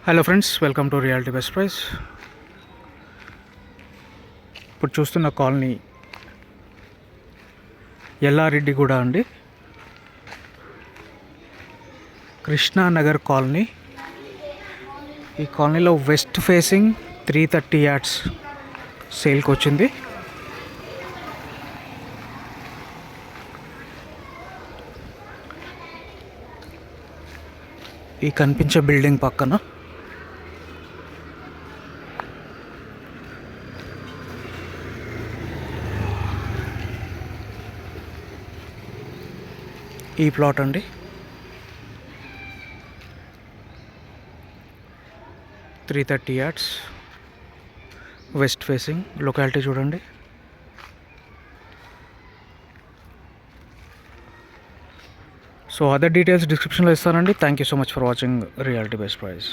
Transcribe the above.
Hello friends, welcome to reality best price. ఇప్పుడు చూస్తున్న colony Yellareddyguda అండి. కృష్ణానగర్ కాలనీ. ఈ కాలనీలో వెస్ట్ ఫేసింగ్ 330 యార్డ్స్ సేల్కి వచ్చింది. ఈ కనిపించే బిల్డింగ్ పక్కన ఈ ప్లాట్ అండి. 330 యార్డ్స్ వెస్ట్ ఫేసింగ్. లొకాలిటీ చూడండి. సో అదర్ డీటెయిల్స్ డిస్క్రిప్షన్లో ఇస్తానండి. Thank you so much for watching reality best price.